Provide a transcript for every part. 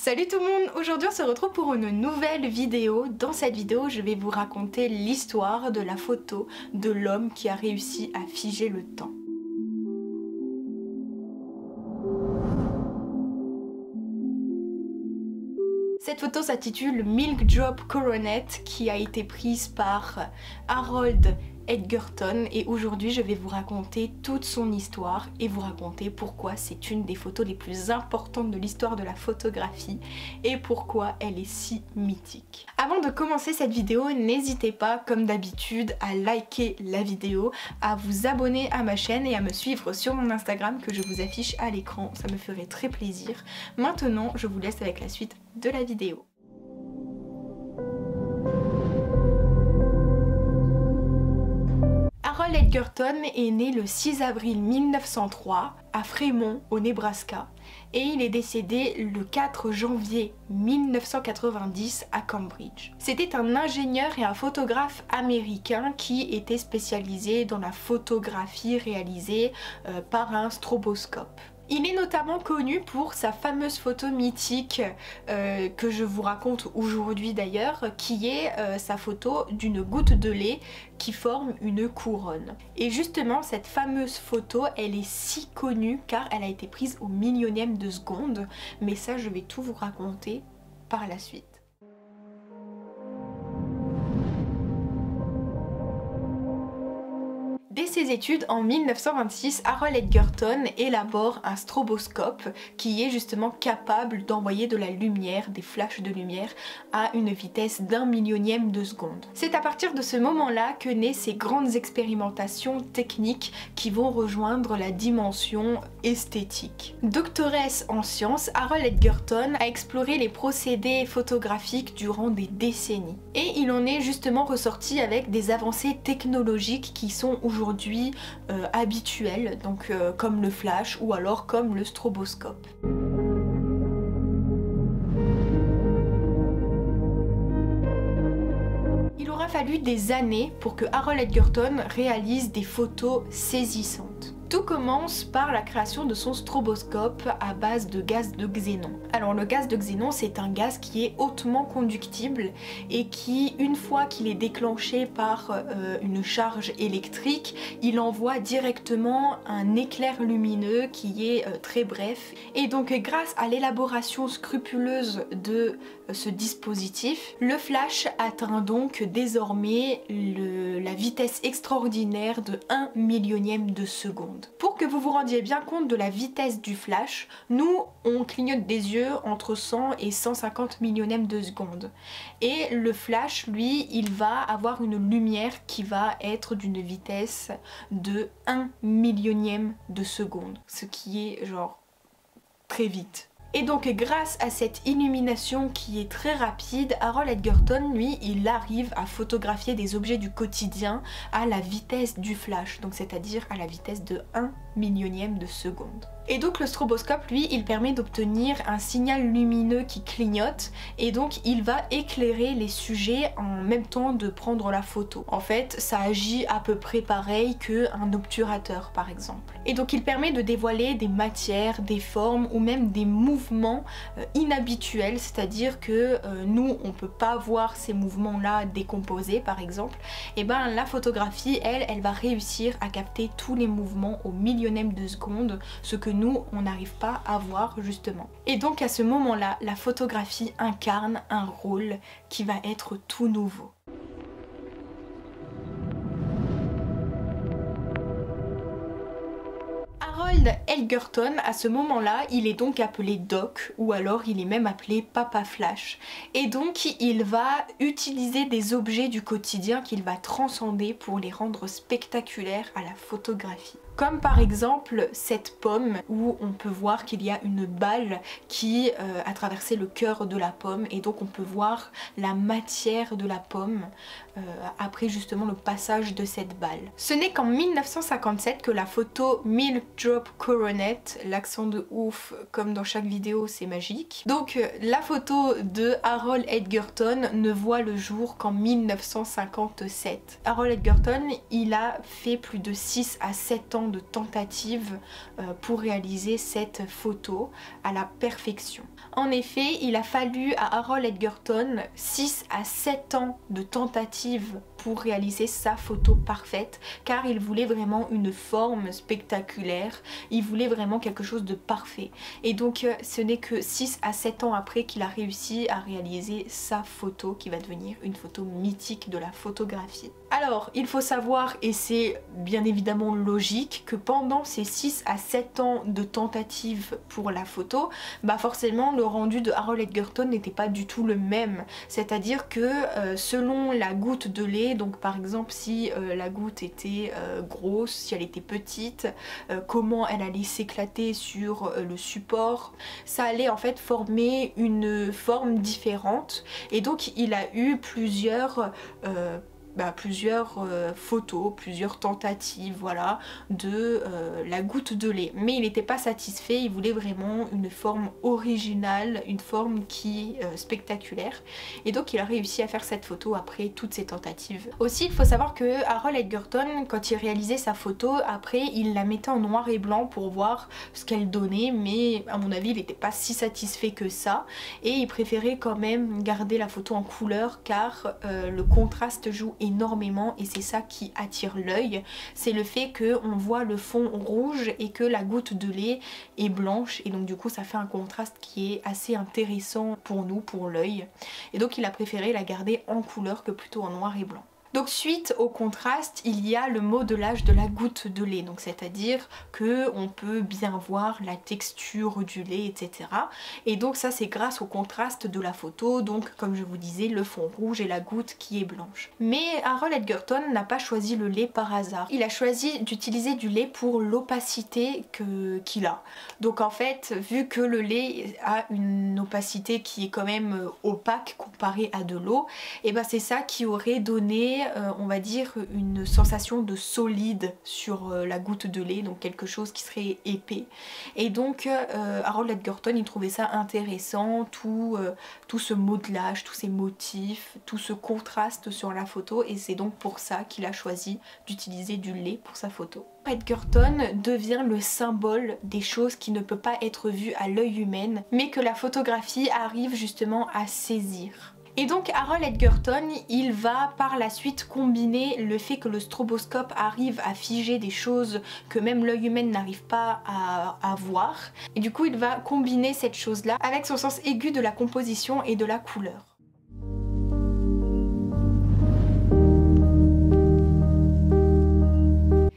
Salut tout le monde, aujourd'hui on se retrouve pour une nouvelle vidéo. Dans cette vidéo je vais vous raconter l'histoire de la photo de l'homme qui a réussi à figer le temps. Cette photo s'intitule Milk Drop Coronet, qui a été prise par Harold Edgerton, et aujourd'hui je vais vous raconter toute son histoire et vous raconter pourquoi c'est une des photos les plus importantes de l'histoire de la photographie et pourquoi elle est si mythique. Avant de commencer cette vidéo, n'hésitez pas comme d'habitude à liker la vidéo, à vous abonner à ma chaîne et à me suivre sur mon Instagram que je vous affiche à l'écran, ça me ferait très plaisir. Maintenant je vous laisse avec la suite de la vidéo. Harold Edgerton est né le 6 avril 1903 à Fremont au Nebraska et il est décédé le 4 janvier 1990 à Cambridge. C'était un ingénieur et un photographe américain qui était spécialisé dans la photographie réalisée par un stroboscope. Il est notamment connu pour sa fameuse photo mythique que je vous raconte aujourd'hui d'ailleurs, qui est sa photo d'une goutte de lait qui forme une couronne. Et justement cette fameuse photo, elle est si connue car elle a été prise au millionième de seconde, mais ça je vais tout vous raconter par la suite. Dès ses études en 1926, Harold Edgerton élabore un stroboscope qui est justement capable d'envoyer de la lumière, des flashs de lumière, à une vitesse d'1 millionième de seconde. C'est à partir de ce moment-là que naissent ces grandes expérimentations techniques qui vont rejoindre la dimension esthétique. Doctoresse en sciences, Harold Edgerton a exploré les procédés photographiques durant des décennies. Et il en est justement ressorti avec des avancées technologiques qui sont aujourd'hui habituel, donc comme le flash ou alors comme le stroboscope. Il aura fallu des années pour que Harold Edgerton réalise des photos saisissantes. Tout commence par la création de son stroboscope à base de gaz de xénon. Alors le gaz de xénon, c'est un gaz qui est hautement conductible et qui, une fois qu'il est déclenché par une charge électrique, il envoie directement un éclair lumineux qui est très bref. Et donc grâce à l'élaboration scrupuleuse de ce dispositif, le flash atteint donc désormais la vitesse extraordinaire de 1 millionième de seconde. Pour que vous vous rendiez bien compte de la vitesse du flash, nous on clignote des yeux entre 100 et 150 millionièmes de seconde. Et le flash, lui, il va avoir une lumière qui va être d'une vitesse de 1 millionième de seconde. Ce qui est genre très vite. Et donc grâce à cette illumination qui est très rapide, Harold Edgerton, lui, il arrive à photographier des objets du quotidien à la vitesse du flash, donc c'est-à-dire à la vitesse de 1 millionième de seconde. Et donc le stroboscope, lui, il permet d'obtenir un signal lumineux qui clignote et donc il va éclairer les sujets en même temps de prendre la photo. En fait, ça agit à peu près pareil qu'un obturateur par exemple. Et donc il permet de dévoiler des matières, des formes ou même des mouvements inhabituels, c'est-à-dire que nous, on peut pas voir ces mouvements-là décomposés par exemple. Et ben la photographie, elle va réussir à capter tous les mouvements au millionième de seconde, ce que nous on n'arrive pas à voir justement. Et donc à ce moment-là, la photographie incarne un rôle qui va être tout nouveau. Harold Edgerton, à ce moment-là, il est donc appelé Doc, ou alors il est même appelé Papa Flash. Et donc il va utiliser des objets du quotidien qu'il va transcender pour les rendre spectaculaires à la photographie. Comme par exemple cette pomme où on peut voir qu'il y a une balle qui a traversé le cœur de la pomme et donc on peut voir la matière de la pomme après justement le passage de cette balle. Ce n'est qu'en 1957 que la photo Milk Drop Coronet, l'accent de ouf comme dans chaque vidéo c'est magique, donc la photo de Harold Edgerton ne voit le jour qu'en 1957. Harold Edgerton, il a fait plus de 6 à 7 ans ans de tentatives pour réaliser cette photo à la perfection. En effet, il a fallu à Harold Edgerton 6 à 7 ans de tentatives pour réaliser sa photo parfaite, car il voulait vraiment une forme spectaculaire, il voulait vraiment quelque chose de parfait. Et donc ce n'est que 6 à 7 ans après qu'il a réussi à réaliser sa photo qui va devenir une photo mythique de la photographie. Alors il faut savoir, et c'est bien évidemment logique, que pendant ces 6 à 7 ans de tentatives pour la photo, bah forcément le rendu de Harold Edgerton n'était pas du tout le même. C'est-à-dire que selon la goutte de lait, donc par exemple si la goutte était grosse, si elle était petite, comment elle allait s'éclater sur le support, ça allait en fait former une forme différente. Et donc il a eu plusieurs photos, plusieurs tentatives, voilà, de la goutte de lait. Mais il n'était pas satisfait, il voulait vraiment une forme originale, une forme qui est spectaculaire. Et donc il a réussi à faire cette photo après toutes ces tentatives. Aussi, il faut savoir que Harold Edgerton, quand il réalisait sa photo, après il la mettait en noir et blanc pour voir ce qu'elle donnait, mais à mon avis il n'était pas si satisfait que ça. Et il préférait quand même garder la photo en couleur, car le contraste joue énormément et c'est ça qui attire l'œil. C'est le fait qu'on voit le fond rouge et que la goutte de lait est blanche, et donc du coup ça fait un contraste qui est assez intéressant pour nous, pour l'œil. Et donc il a préféré la garder en couleur que plutôt en noir et blanc. Donc suite au contraste, il y a le modelage de la goutte de lait, donc c'est-à-dire que on peut bien voir la texture du lait, etc. Et donc ça c'est grâce au contraste de la photo, donc comme je vous disais, le fond rouge et la goutte qui est blanche. Mais Harold Edgerton n'a pas choisi le lait par hasard. Il a choisi d'utiliser du lait pour l'opacité qu'il a. Donc en fait, vu que le lait a une opacité qui est quand même opaque comparée à de l'eau, et ben c'est ça qui aurait donné on va dire une sensation de solide sur la goutte de lait, donc quelque chose qui serait épais. Et donc Harold Edgerton il trouvait ça intéressant, tout ce modelage, tous ces motifs, tout ce contraste sur la photo, et c'est donc pour ça qu'il a choisi d'utiliser du lait pour sa photo. Edgerton devient le symbole des choses qui ne peuvent pas être vues à l'œil humain, mais que la photographie arrive justement à saisir. Et donc Harold Edgerton, il va par la suite combiner le fait que le stroboscope arrive à figer des choses que même l'œil humain n'arrive pas à voir. Et du coup il va combiner cette chose-là avec son sens aigu de la composition et de la couleur.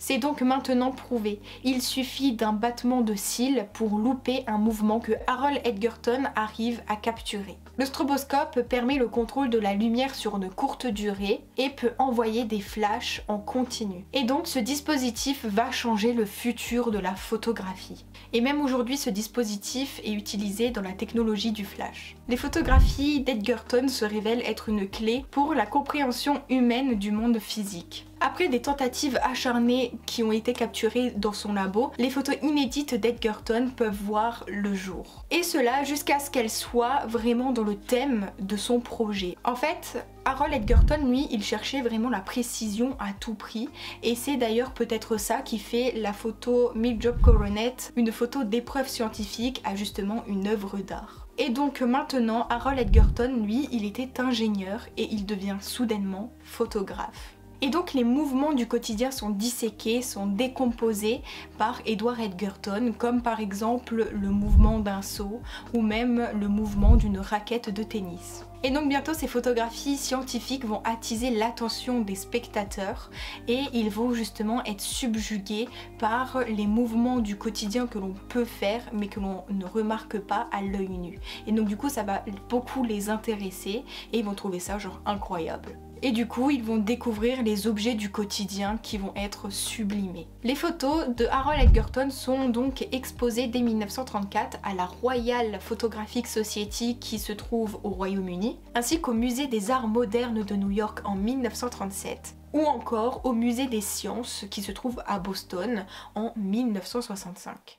C'est donc maintenant prouvé. Il suffit d'un battement de cils pour louper un mouvement que Harold Edgerton arrive à capturer. Le stroboscope permet le contrôle de la lumière sur une courte durée et peut envoyer des flashs en continu. Et donc ce dispositif va changer le futur de la photographie. Et même aujourd'hui ce dispositif est utilisé dans la technologie du flash. Les photographies d'Edgerton se révèlent être une clé pour la compréhension humaine du monde physique. Après des tentatives acharnées qui ont été capturées dans son labo, les photos inédites d'Edgerton peuvent voir le jour. Et cela jusqu'à ce qu'elles soient vraiment dans le thème de son projet. En fait, Harold Edgerton, lui, il cherchait vraiment la précision à tout prix, et c'est d'ailleurs peut-être ça qui fait la photo Milk Job Coronet une photo d'épreuve scientifique à justement une œuvre d'art. Et donc maintenant, Harold Edgerton, lui, il était ingénieur et il devient soudainement photographe. Et donc les mouvements du quotidien sont disséqués, sont décomposés par Edward Edgerton, comme par exemple le mouvement d'un seau ou même le mouvement d'une raquette de tennis. Et donc bientôt ces photographies scientifiques vont attiser l'attention des spectateurs et ils vont justement être subjugués par les mouvements du quotidien que l'on peut faire mais que l'on ne remarque pas à l'œil nu. Et donc du coup ça va beaucoup les intéresser et ils vont trouver ça genre incroyable. Et du coup ils vont découvrir les objets du quotidien qui vont être sublimés. Les photos de Harold Edgerton sont donc exposées dès 1934 à la Royal Photographic Society qui se trouve au Royaume-Uni, ainsi qu'au Musée des Arts Modernes de New York en 1937, ou encore au Musée des Sciences qui se trouve à Boston en 1965.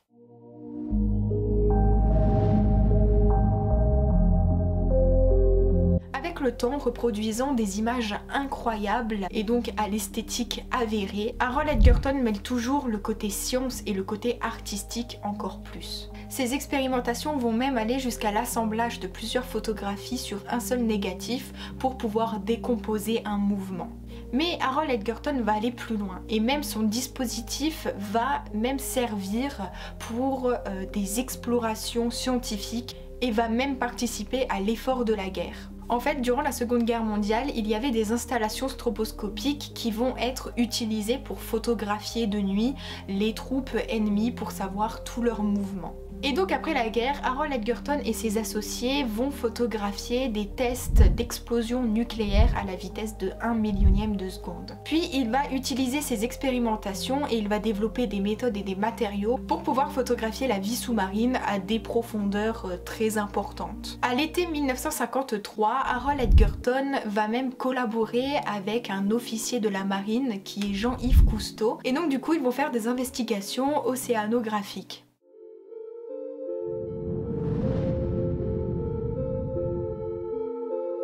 le temps reproduisant des images incroyables et donc à l'esthétique avérée, Harold Edgerton mêle toujours le côté science et le côté artistique encore plus. Ces expérimentations vont même aller jusqu'à l'assemblage de plusieurs photographies sur un seul négatif pour pouvoir décomposer un mouvement. Mais Harold Edgerton va aller plus loin et même son dispositif va même servir pour des explorations scientifiques et va même participer à l'effort de la guerre. En fait, durant la Seconde Guerre mondiale, il y avait des installations stroboscopiques qui vont être utilisées pour photographier de nuit les troupes ennemies pour savoir tous leurs mouvements. Et donc après la guerre, Harold Edgerton et ses associés vont photographier des tests d'explosion nucléaire à la vitesse de 1 millionième de seconde. Puis il va utiliser ces expérimentations et il va développer des méthodes et des matériaux pour pouvoir photographier la vie sous-marine à des profondeurs très importantes. À l'été 1953, Harold Edgerton va même collaborer avec un officier de la marine qui est Jean-Yves Cousteau. Et donc du coup ils vont faire des investigations océanographiques.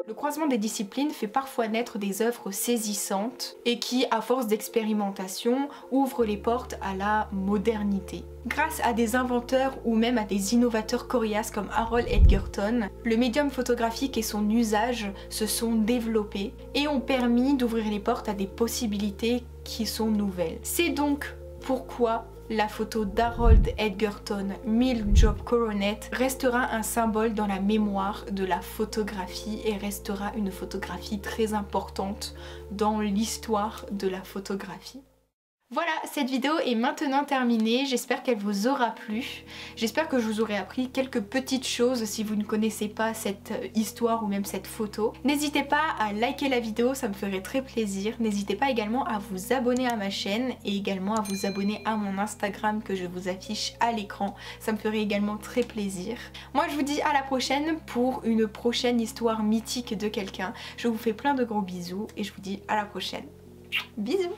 Le croisement des disciplines fait parfois naître des œuvres saisissantes et qui, à force d'expérimentation, ouvrent les portes à la modernité. Grâce à des inventeurs ou même à des innovateurs coriaces comme Harold Edgerton, le médium photographique et son usage se sont développés et ont permis d'ouvrir les portes à des possibilités qui sont nouvelles. C'est donc pourquoi la photo d'Harold Edgerton, Milk Job Coronet, restera un symbole dans la mémoire de la photographie et restera une photographie très importante dans l'histoire de la photographie. Voilà, cette vidéo est maintenant terminée, j'espère qu'elle vous aura plu. J'espère que je vous aurai appris quelques petites choses si vous ne connaissez pas cette histoire ou même cette photo. N'hésitez pas à liker la vidéo, ça me ferait très plaisir. N'hésitez pas également à vous abonner à ma chaîne et également à vous abonner à mon Instagram que je vous affiche à l'écran. Ça me ferait également très plaisir. Moi je vous dis à la prochaine pour une prochaine histoire mythique de quelqu'un. Je vous fais plein de gros bisous et je vous dis à la prochaine. Bisous!